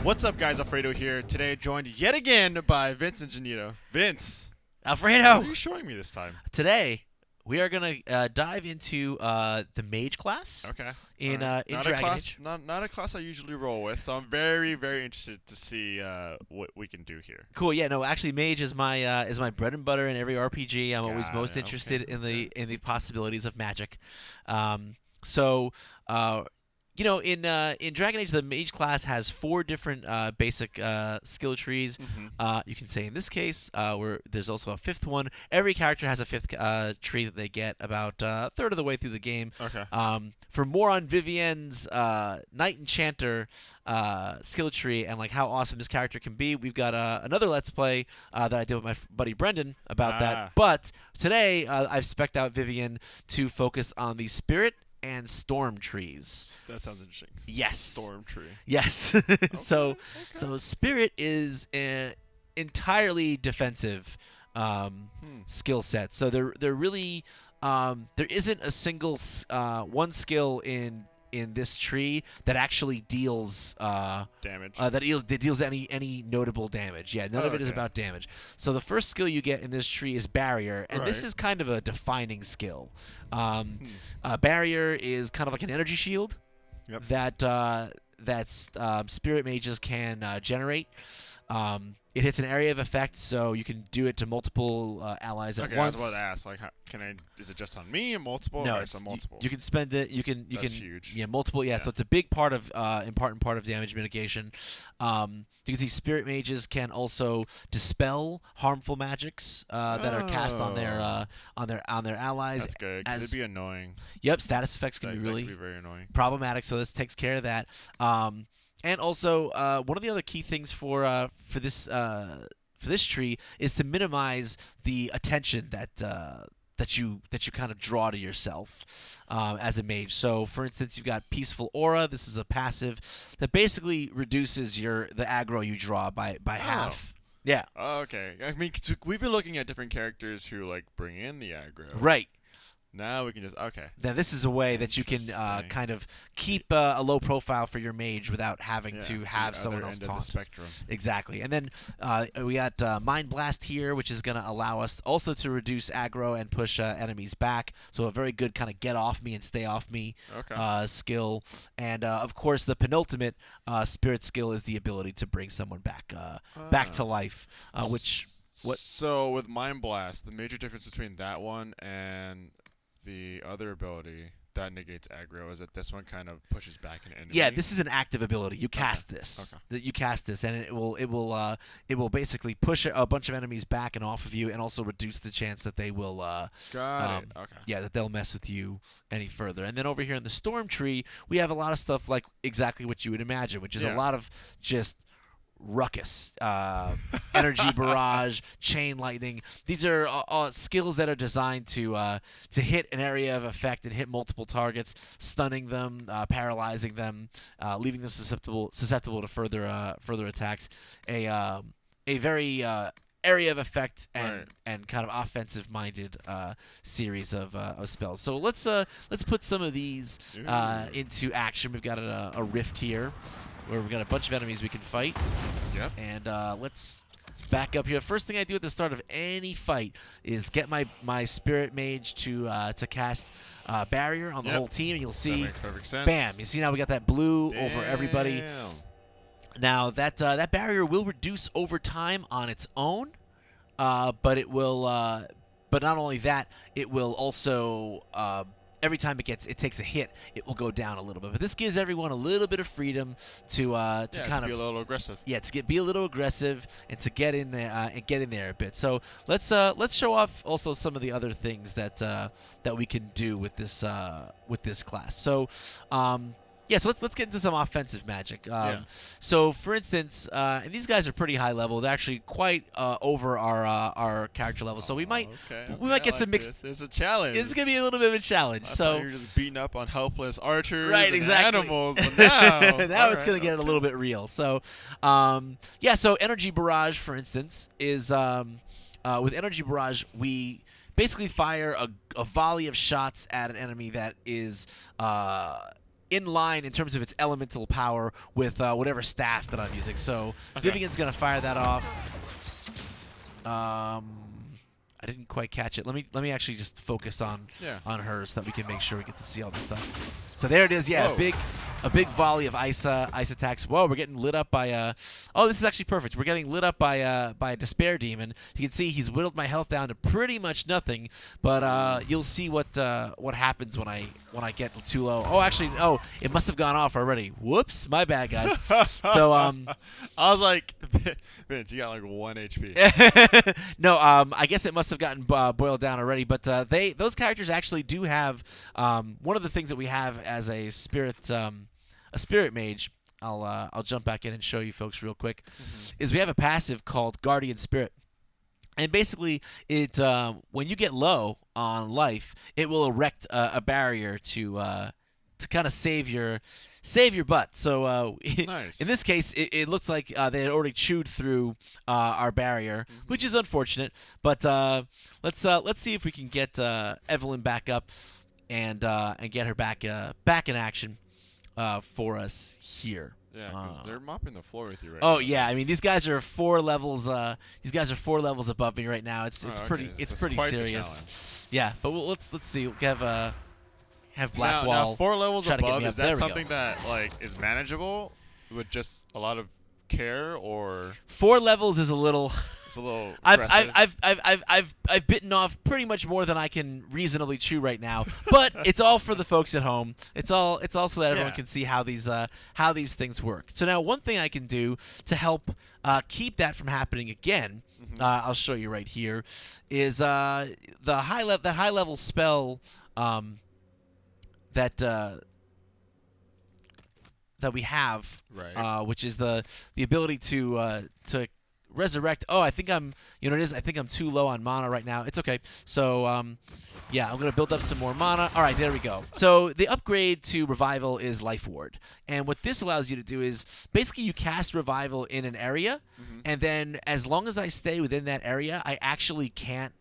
What's up, guys? Alfredo here. Today, joined yet again by Vince and Janito. Vince, Alfredo! what are you showing me this time? Today, we are going to dive into the Mage Class Okay. in Alright. in Not Dragon a class, Age. not a class I usually roll with, so I'm very, very interested to see what we can do here. Cool. Yeah. No. Actually, Mage is my bread and butter in every RPG. I'm always Got most it, interested okay, in the possibilities of magic. So, in Dragon Age, the Mage class has 4 different basic skill trees. You can say in this case, where there's also a 5th one. Every character has a 5th tree that they get about a third of the way through the game. Okay. For more on Vivienne's Knight Enchanter skill tree and like how awesome this character can be, we've got another Let's Play that I did with my buddy Brendan about that. But today, I've spec'd out Vivienne to focus on the Spirit and Storm trees. That sounds interesting. Yes. Storm tree. Yes. So Spirit is an entirely defensive skill set. So they're really there isn't a single one skill in this tree that actually deals Damage. that deals any notable damage. Yeah, none of it is about damage. So the first skill you get in this tree is Barrier, and this is kind of a defining skill. Barrier is kind of like an energy shield that spirit mages can generate. It hits an area of effect, so you can do it to multiple allies at once. I was about to ask, like, is it just on me or multiple? No, or it's multiple. You can spend it. That's huge. Yeah, multiple. Yeah, so it's a big part of important part of damage mitigation. You can see spirit mages can also dispel harmful magics that are cast on their allies. That's good. 'Cause it'd be annoying. Yep, status effects can be really very annoying. problematic. So this takes care of that. And also, one of the other key things for this tree is to minimize the attention that you kind of draw to yourself as a mage. So, for instance, you've got Peaceful Aura. This is a passive that basically reduces the aggro you draw by half. Yeah. Oh, okay. I mean, 'cause we've been looking at different characters who like bring in the aggro. Right. Now we can just Now this is a way that you can kind of keep a low profile for your mage without having to have someone else taunt. The spectrum. Exactly. And then we got Mind Blast here, which is going to allow us also to reduce aggro and push enemies back. So a very good kind of get off me and stay off me skill. And of course, the penultimate spirit skill is the ability to bring someone back to life. So with Mind Blast, the major difference between that one and the other ability that negates aggro is that this one kind of pushes back an enemy. Yeah, this is an active ability. You cast this. You cast this, and it will basically push a bunch of enemies back and off of you, and also reduce the chance that they will. That they'll mess with you any further. And then over here in the Storm Tree, we have a lot of stuff like exactly what you would imagine, which is a lot of just ruckus, energy barrage, chain lightning. These are skills that are designed to hit an area of effect and hit multiple targets, stunning them, paralyzing them, leaving them susceptible to further attacks. A very area of effect and kind of offensive-minded series of spells. So let's put some of these into action. We've got a rift here, where we've got a bunch of enemies we can fight. Yep. And let's back up here. First thing I do at the start of any fight is get my spirit mage to cast barrier on the whole team, and you'll see, that makes perfect sense. Bam! You see now we got that blue over everybody. Now that barrier will reduce over time on its own, but it will. But not only that, it will also. Every time it takes a hit, it will go down a little bit. But this gives everyone a little bit of freedom to be a little aggressive. Yeah, be a little aggressive and to get in there a bit. So let's show off also some of the other things that we can do with this class. So. So let's get into some offensive magic. So, for instance, and these guys are pretty high level. They're actually quite over our character level. So we might get some mixed. There's a challenge. It's gonna be a little bit of a challenge. So you're just beating up on helpless archers, and animals. But now it's gonna get a little bit real. So, So energy barrage, for instance, is with energy barrage we basically fire a volley of shots at an enemy that is in line in terms of its elemental power with whatever staff that I'm using. So Vivian's gonna fire that off. I didn't quite catch it. Let me actually just focus on hers so that we can make sure we get to see all this stuff. So there it is. Yeah, a big volley of ice attacks. Whoa, we're getting lit up by oh, this is actually perfect. We're getting lit up by a despair demon. You can see he's whittled my health down to pretty much nothing. But you'll see what happens when I get too low. Oh, actually, oh, it must have gone off already. Whoops, my bad, guys. So I was like, Vince, you got like 1 HP. No, I guess it must have gotten boiled down already. But those characters actually do have one of the things that we have as a spirit mage. I'll jump back in and show you folks real quick. Is we have a passive called Guardian Spirit. And basically, it when you get low on life, it will erect a barrier to kind of save your butt. So nice. In this case, it looks like they had already chewed through our barrier, which is unfortunate. But let's see if we can get Evelyn back up and get her back in action for us here. Yeah, because they're mopping the floor with you right now. Oh yeah, I mean these guys are 4 levels. These guys are 4 levels above me right now. It's pretty quite serious. Yeah, but let's see. We have Blackwall. Now 4 levels above. Is that there something that like is manageable with just a lot of care, or 4 levels is a little. It's a little. I've bitten off pretty much more than I can reasonably chew right now, but it's all for the folks at home. It's all so that everyone can see how these things work. So now one thing I can do to help keep that from happening again, I'll show you right here, is that high level spell that we have, right. Which is the ability to resurrect. Oh, I think I'm too low on mana right now. It's okay. So yeah, I'm gonna build up some more mana. All right, there we go. So the upgrade to revival is Life Ward, and what this allows you to do is basically you cast revival in an area, and then as long as I stay within that area, I actually can't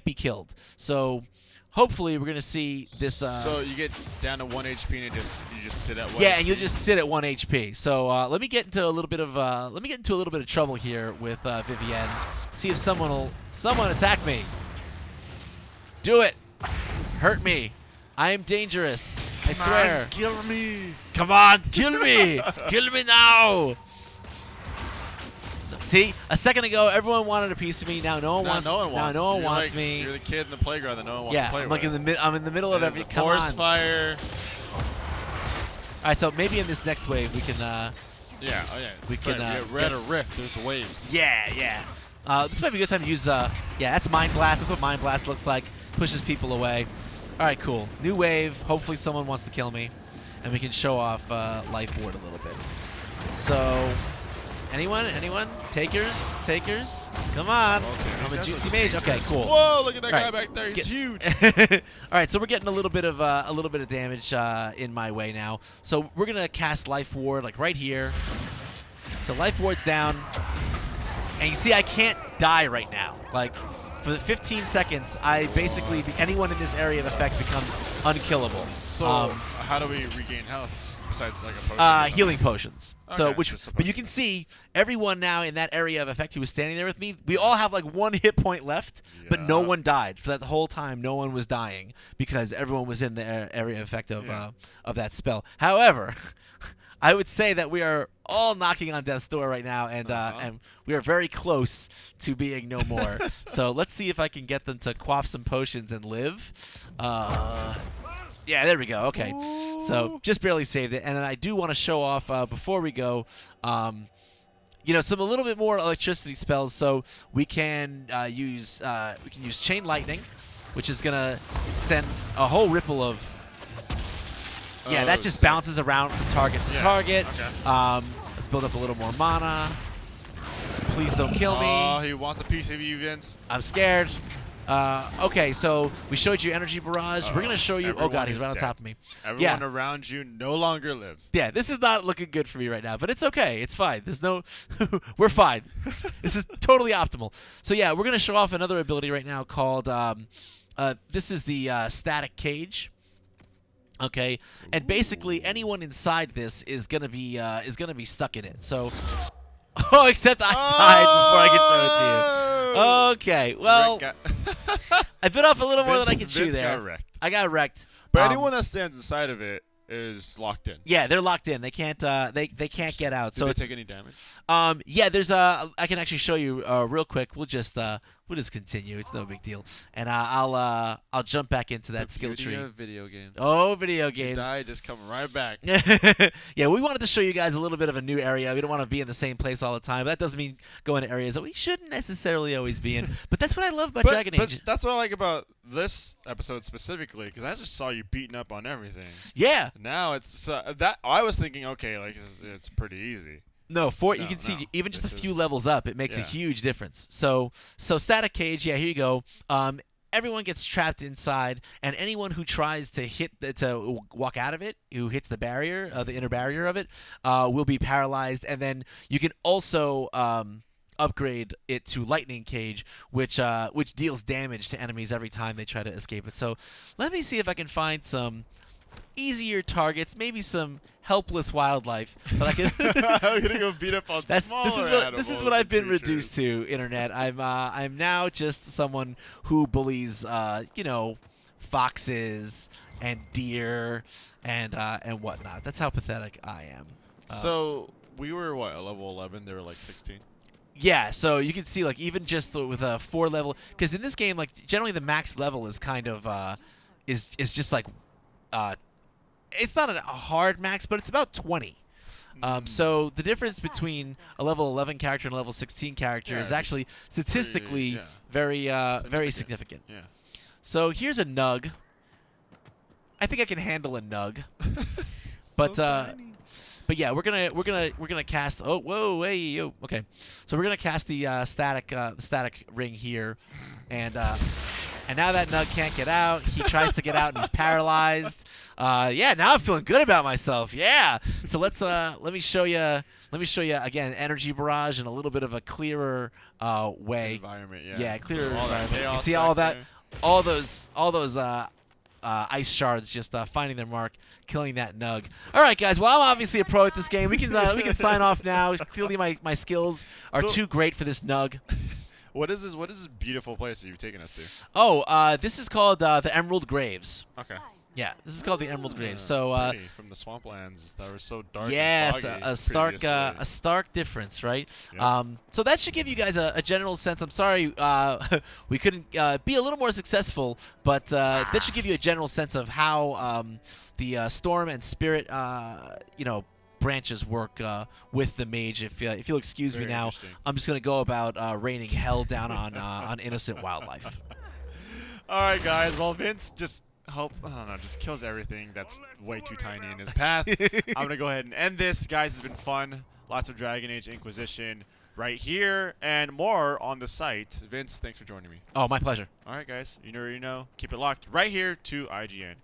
be killed. So hopefully we're gonna see this. So you get down to 1 HP and you just sit at 1. Yeah, HP? and you'll just sit at 1 HP. So let me get into a little bit of trouble here with Vivienne. See if someone attack me. Do it. Hurt me. I am dangerous. I swear. Kill me. Come on, kill me. Kill me now. See, a second ago, everyone wanted a piece of me. Now no one wants. Now no one wants me. You're the kid in the playground that no one wants to play with. Yeah, I'm in the middle of every. Come forest on. fire. All right, so maybe in this next wave we can. Yeah. Oh yeah. We can. We're at a rift. There's waves. Yeah. This might be a good time to use. Yeah, that's Mind Blast. That's what Mind Blast looks like. Pushes people away. All right, cool. New wave. Hopefully someone wants to kill me, and we can show off Life Ward a little bit. So. Anyone? Takers? Come on. Okay, I'm a juicy mage. Okay, cool. Whoa, look at that guy back there. He's huge. All right, so we're getting a little bit of damage in my way now. So we're going to cast Life Ward like right here. So Life Ward's down. And you see I can't die right now. Like for 15 seconds, anyone in this area of effect becomes unkillable. So how do we regain health? Besides like a potion healing potions. Okay, But you can see everyone now in that area of effect who was standing there with me, we all have like 1 hit point left, but no one died. For that whole time, no one was dying because everyone was in the area of effect of that spell. However, I would say that we are all knocking on death's door right now, and we are very close to being no more. So let's see if I can get them to quaff some potions and live. Yeah, there we go. Okay, so just barely saved it, and then I do want to show off before we go, some a little bit more electricity spells. So we can use Chain Lightning, which is gonna send a whole ripple of. Yeah, that just bounces around from target to target. Okay. Let's build up a little more mana. Please don't kill me. Oh, he wants a piece of you, Vince. I'm scared. Okay, so we showed you Energy Barrage. We're going to show you... Oh, God, he's right on top of me. Everyone around you no longer lives. Yeah, this is not looking good for me right now, but it's okay. It's fine. There's no... We're fine. This is totally optimal. So, yeah, we're going to show off another ability right now called... this is the Static Cage. Okay, and basically anyone inside this is gonna be stuck in it. So, oh, except I died before I could show it to you. Okay, well, I bit off a little more than I could chew there. Got wrecked. I got wrecked. But anyone that stands inside of it is locked in. Yeah, they're locked in. They can't they can't get out. Did they take any damage? Yeah, there's I can actually show you real quick. We'll just continue. It's no big deal. And I'll jump back into that skill tree. Video games. Oh, video games. You die, just come right back. Yeah, we wanted to show you guys a little bit of a new area. We don't want to be in the same place all the time. But that doesn't mean go into areas that we shouldn't necessarily always be in. But that's what I love about Dragon Age. But that's what I like about this episode specifically, because I just saw you beating up on everything. Yeah. Now it's that I was thinking, okay, like it's pretty easy. No, you can see even just a few levels up, it makes a huge difference. So static cage, yeah, here you go. Everyone gets trapped inside, and anyone who tries to walk out of it, who hits the barrier, the inner barrier of it, will be paralyzed. And then you can also upgrade it to lightning cage, which deals damage to enemies every time they try to escape it. So let me see if I can find some easier targets, maybe some helpless wildlife. But I can. I'm gonna go beat up on smaller This is what I've been reduced to, internet. I'm now just someone who bullies, foxes and deer and whatnot. That's how pathetic I am. So we were what, at level 11? They were like 16. Yeah, so you can see, like, even just with a 4 level, because in this game, like, generally the max level is kind of is just like it's not a hard max, but it's about 20. So the difference between a level 11 character and a level 16 character is actually statistically very significant. Yeah. So here's a nug. I think I can handle a nug. But yeah, we're gonna cast. Oh, whoa, hey, yo. Okay, so we're gonna cast the static ring here, and now that nug can't get out. He tries to get out and he's paralyzed. Yeah, now I'm feeling good about myself. Yeah. So let me show you again, energy barrage and a little bit of a clearer way. Environment, yeah. Yeah, clearer environment. You see all that, all those ice shards just finding their mark, killing that nug. All right, guys. Well, I'm obviously a pro at this game. We can sign off now. Clearly, my skills are too great for this nug. What is this beautiful place that you've taken us to? Oh, this is called the Emerald Graves. Okay. Yeah, this is called the Emerald Graves. So from the swamplands that were so dark. Yes, and a stark difference, right? Yep. So that should give you guys a general sense. I'm sorry we couldn't be a little more successful, but that should give you a general sense of how the Storm and Spirit, branches work with the mage. If you'll excuse me now, I'm just gonna go about raining hell down on innocent wildlife. All right, guys. Well, Vince just kills everything that's way too tiny in his path. I'm gonna go ahead and end this, guys. It's been fun. Lots of Dragon Age Inquisition right here and more on the site. Vince, thanks for joining me. Oh, my pleasure. All right, guys. You know, keep it locked right here to IGN.